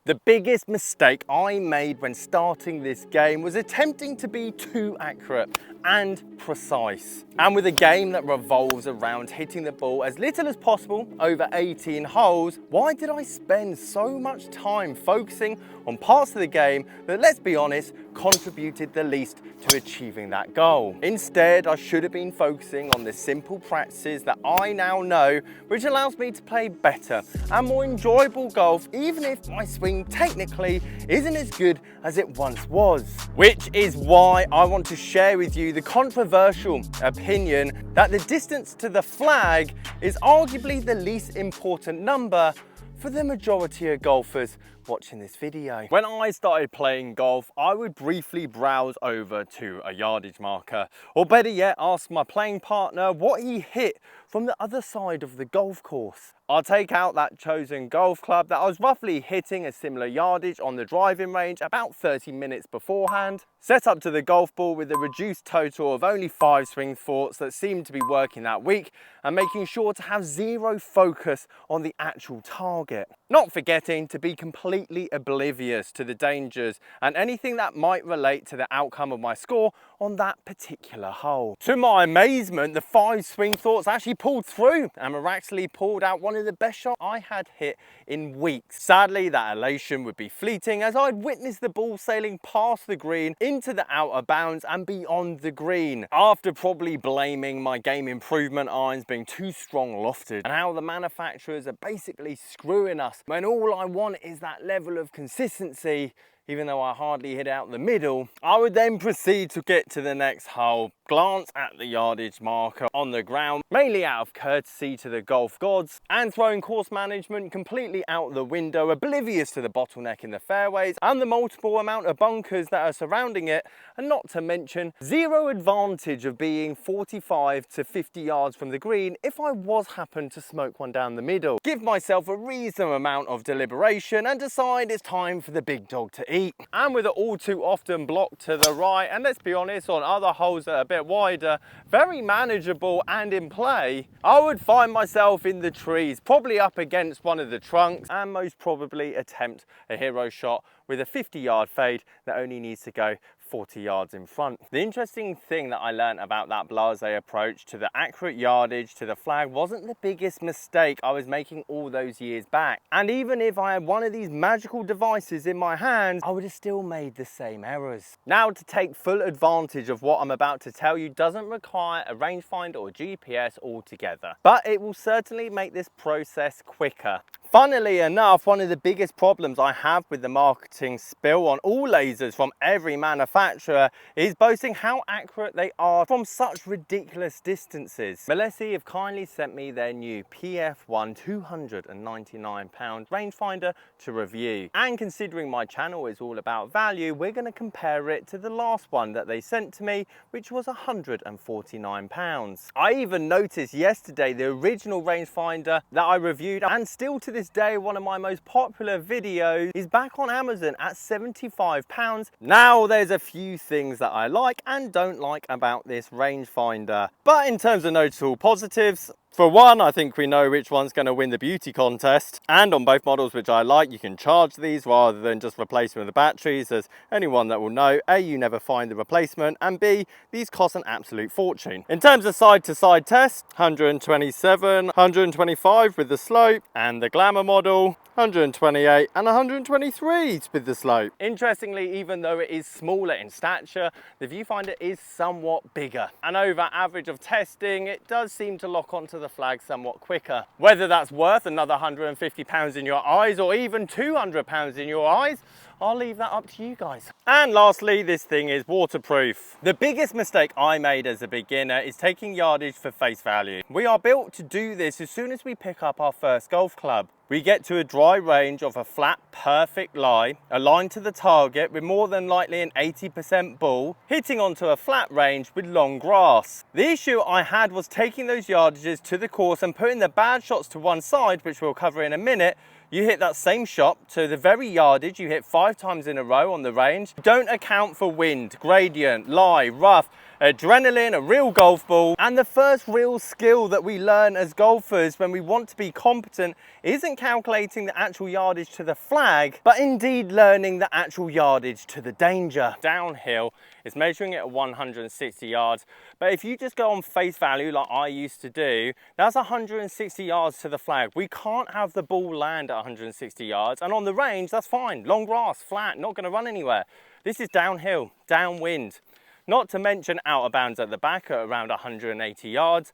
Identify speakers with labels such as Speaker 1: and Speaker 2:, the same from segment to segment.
Speaker 1: The biggest mistake I made when starting this game was attempting to be too accurate and precise. And with a game that revolves around hitting the ball as little as possible over 18 holes, why did I spend so much time focusing on parts of the game that, let's be honest, contributed the least to achieving that goal? Instead, I should have been focusing on the simple practices that I now know, which allows me to play better and more enjoyable golf, even if my swing technically isn't as good as it once was. Which is why I want to share with you the controversial opinion that the distance to the flag is arguably the least important number for the majority of golfers watching this video. When I started playing golf, I would briefly browse over to a yardage marker, or better yet, ask my playing partner what he hit from the other side of the golf course. I'll take out that chosen golf club that I was roughly hitting a similar yardage on the driving range about 30 minutes beforehand, set up to the golf ball with a reduced total of only 5 swing thoughts that seemed to be working that week, and making sure to have zero focus on the actual target. Not forgetting to be completely oblivious to the dangers and anything that might relate to the outcome of my score on that particular hole. To my amazement, the 5 swing thoughts actually pulled through and miraculously pulled out one of the best shots I had hit in weeks. Sadly, that elation would be fleeting as I'd witnessed the ball sailing past the green into the outer bounds and beyond the green, after probably blaming my game improvement irons being too strong lofted and how the manufacturers are basically screwing us when all I want is that level of consistency. Even though I hardly hit out the middle, I would then proceed to get to the next hole, glance at the yardage marker on the ground, mainly out of courtesy to the golf gods, and throwing course management completely out the window, oblivious to the bottleneck in the fairways and the multiple amount of bunkers that are surrounding it, and not to mention zero advantage of being 45 to 50 yards from the green if I was happen to smoke one down the middle. Give myself a reasonable amount of deliberation and decide it's time for the big dog to eat. And with it all too often blocked to the right, and let's be honest, on other holes that are a bit wider, very manageable and in play, I would find myself in the trees, probably up against one of the trunks, and most probably attempt a hero shot with a 50-yard fade that only needs to go 40 yards in front. The interesting thing that I learned about that blasé approach to the accurate yardage to the flag wasn't the biggest mistake I was making all those years back. And even if I had one of these magical devices in my hand, I would have still made the same errors. Now, to take full advantage of what I'm about to tell you doesn't require a rangefinder or GPS altogether, but it will certainly make this process quicker. Funnily enough, one of the biggest problems I have with the marketing spill on all lasers from every manufacturer is boasting how accurate they are from such ridiculous distances. Mileseey have kindly sent me their new PF1 £299 rangefinder to review. And considering my channel is all about value, we're going to compare it to the last one that they sent to me, which was £149. I even noticed yesterday the original rangefinder that I reviewed, and still to this day one of my most popular videos, is back on Amazon at £75. Now, there's a few things that I like and don't like about this rangefinder, but in terms of notable positives, for one, I think we know which one's going to win the beauty contest, and on both models, which I like, you can charge these rather than just replace them with the batteries, as anyone that will know, A, you never find the replacement, and B, these cost an absolute fortune. In terms of side-to-side test, 127, 125 with the slope, and the Glamour model, 128 and 123 with the slope. Interestingly, even though it is smaller in stature, the viewfinder is somewhat bigger, and over average of testing, it does seem to lock onto the flag somewhat quicker. Whether that's worth another £150 in your eyes or even £200 in your eyes, I'll leave that up to you guys. And lastly, this thing is waterproof. The biggest mistake I made as a beginner is taking yardage for face value. We are built to do this as soon as we pick up our first golf club. We get to a dry range of a flat, perfect lie, aligned to the target with more than likely an 80% ball, hitting onto a flat range with long grass. The issue I had was taking those yardages to the course and putting the bad shots to one side, which we'll cover in a minute, you hit that same shot to the very yardage you hit 5 times in a row on the range. Don't account for wind, gradient, lie, rough, adrenaline, a real golf ball. And the first real skill that we learn as golfers when we want to be competent isn't calculating the actual yardage to the flag, but indeed learning the actual yardage to the danger. Downhill is measuring it at 160 yards, but if you just go on face value like I used to do, that's 160 yards to the flag. We can't have the ball land at 160 yards, and on the range that's fine, long grass, flat, not going to run anywhere. This is downhill, downwind, not to mention out of bounds at the back at around 180 yards.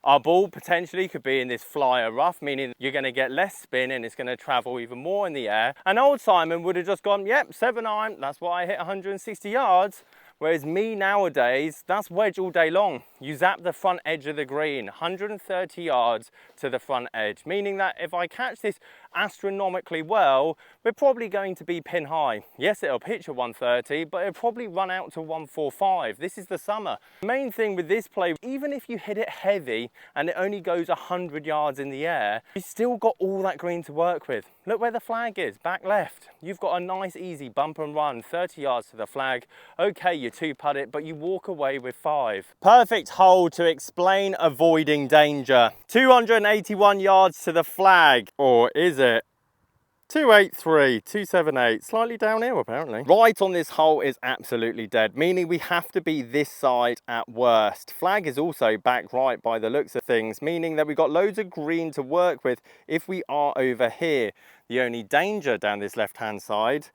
Speaker 1: Our ball potentially could be in this flyer rough, meaning you're going to get less spin and it's going to travel even more in the air. And old Simon would have just gone, yep, 7-iron, that's why I hit 160 yards. Whereas me nowadays, that's wedge all day long. You zap the front edge of the green, 130 yards to the front edge, meaning that if I catch this astronomically well, we're probably going to be pin high. Yes, it'll pitch at 130, but it'll probably run out to 145. This is the summer. The main thing with this play, even if you hit it heavy and it only goes 100 yards in the air, you've still got all that green to work with. Look where the flag is, back left. You've got a nice easy bump and run, 30 yards to the flag. Okay, you 2-putt it, but you walk away with 5. Perfect hole to explain avoiding danger. 281 yards to the flag, or is it? 283, 278, slightly downhill apparently. Right on this hole is absolutely dead, meaning we have to be this side at worst. Flag is also back right by the looks of things, meaning that we've got loads of green to work with if we are over here. The only danger down this left-hand side,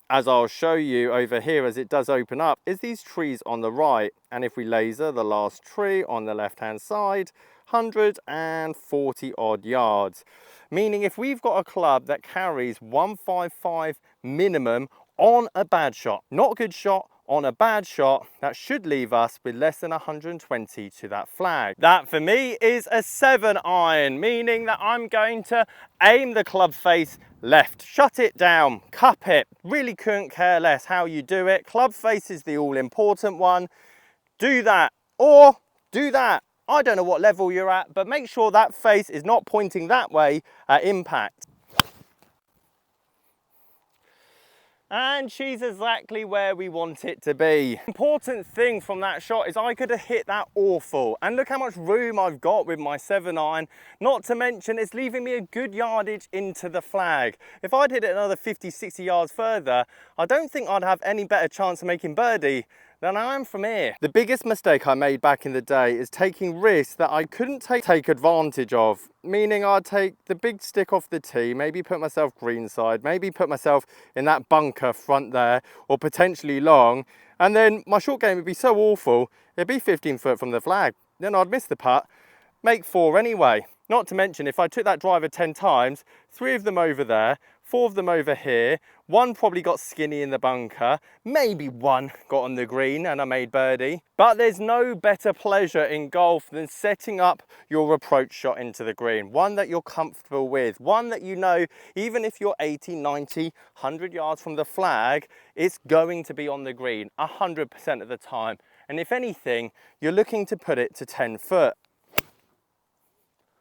Speaker 1: as I'll show you over here as it does open up, is these trees on the right. And if we laser the last tree on the left-hand side, 140 odd yards. Meaning if we've got a club that carries 155 minimum on a bad shot, not a good shot, on a bad shot, that should leave us with less than 120 to that flag. That for me is a 7-iron, meaning that I'm going to aim the club face left, shut it down, cup it, really couldn't care less how you do it. Club face is the all important one. Do that or do that. I don't know what level you're at, but make sure that face is not pointing that way at impact. And she's exactly where we want it to be. Important thing from that shot is I could have hit that awful. And look how much room I've got with my 7-iron. Not to mention it's leaving me a good yardage into the flag. If I'd hit it another 50, 60 yards further, I don't think I'd have any better chance of making birdie than I am from here. The biggest mistake I made back in the day is taking risks that I couldn't take advantage of. Meaning I'd take the big stick off the tee, maybe put myself greenside, maybe put myself in that bunker front there, or potentially long, and then my short game would be so awful, it'd be 15 foot from the flag. Then I'd miss the putt, make 4 anyway. Not to mention, if I took that driver 10 times, 3 of them over there, 4 of them over here, 1 probably got skinny in the bunker, maybe 1 got on the green and I made birdie. But there's no better pleasure in golf than setting up your approach shot into the green. One that you're comfortable with, one that you know, even if you're 80, 90, 100 yards from the flag, it's going to be on the green 100% of the time. And if anything, you're looking to put it to 10 foot.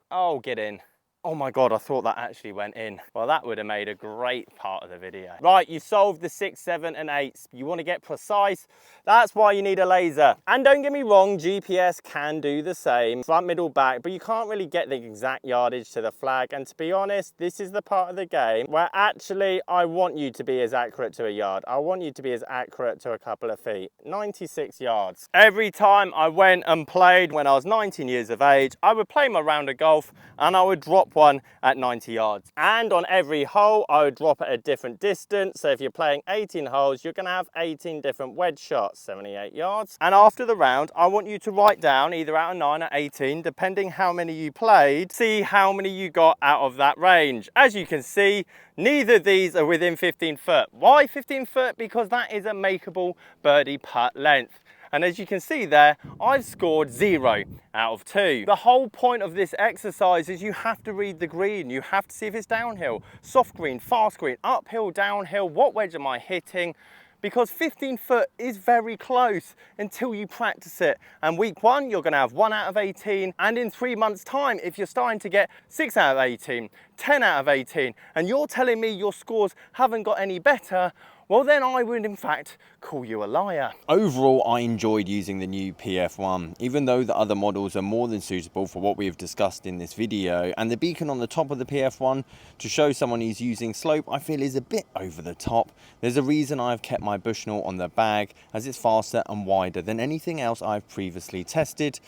Speaker 1: Oh, get in. Oh my God, I thought that actually went in. Well, that would have made a great part of the video. Right, you've solved the 6, 7 and 8s. You want to get precise, that's why you need a laser. And don't get me wrong, GPS can do the same, front, middle, back, but you can't really get the exact yardage to the flag. And to be honest, this is the part of the game where actually I want you to be as accurate to a yard. I want you to be as accurate to a couple of feet. 96 yards. Every time I went and played when I was 19 years of age, I would play my round of golf and I would drop one at 90 yards. And on every hole, I would drop at a different distance. So if you're playing 18 holes, you're gonna have 18 different wedge shots, 78 yards. And after the round, I want you to write down either out of 9 or 18, depending how many you played, see how many you got out of that range. As you can see, neither of these are within 15 foot. Why 15 foot? Because that is a makeable birdie putt length. And as you can see there, I've scored 0 out of 2. The whole point of this exercise is you have to read the green. You have to see if it's downhill, soft green, fast green, uphill, downhill, what wedge am I hitting? Because 15 foot is very close until you practice it. And week 1, you're gonna have 1 out of 18. And in 3 months time, if you're starting to get 6 out of 18, 10 out of 18, and you're telling me your scores haven't got any better, well then I would in fact call you a liar. Overall, I enjoyed using the new PF1, even though the other models are more than suitable for what we have discussed in this video, and the beacon on the top of the PF1 to show someone who's using slope I feel is a bit over the top. There's a reason I've kept my Bushnell on the bag, as it's faster and wider than anything else I've previously tested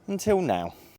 Speaker 1: until now.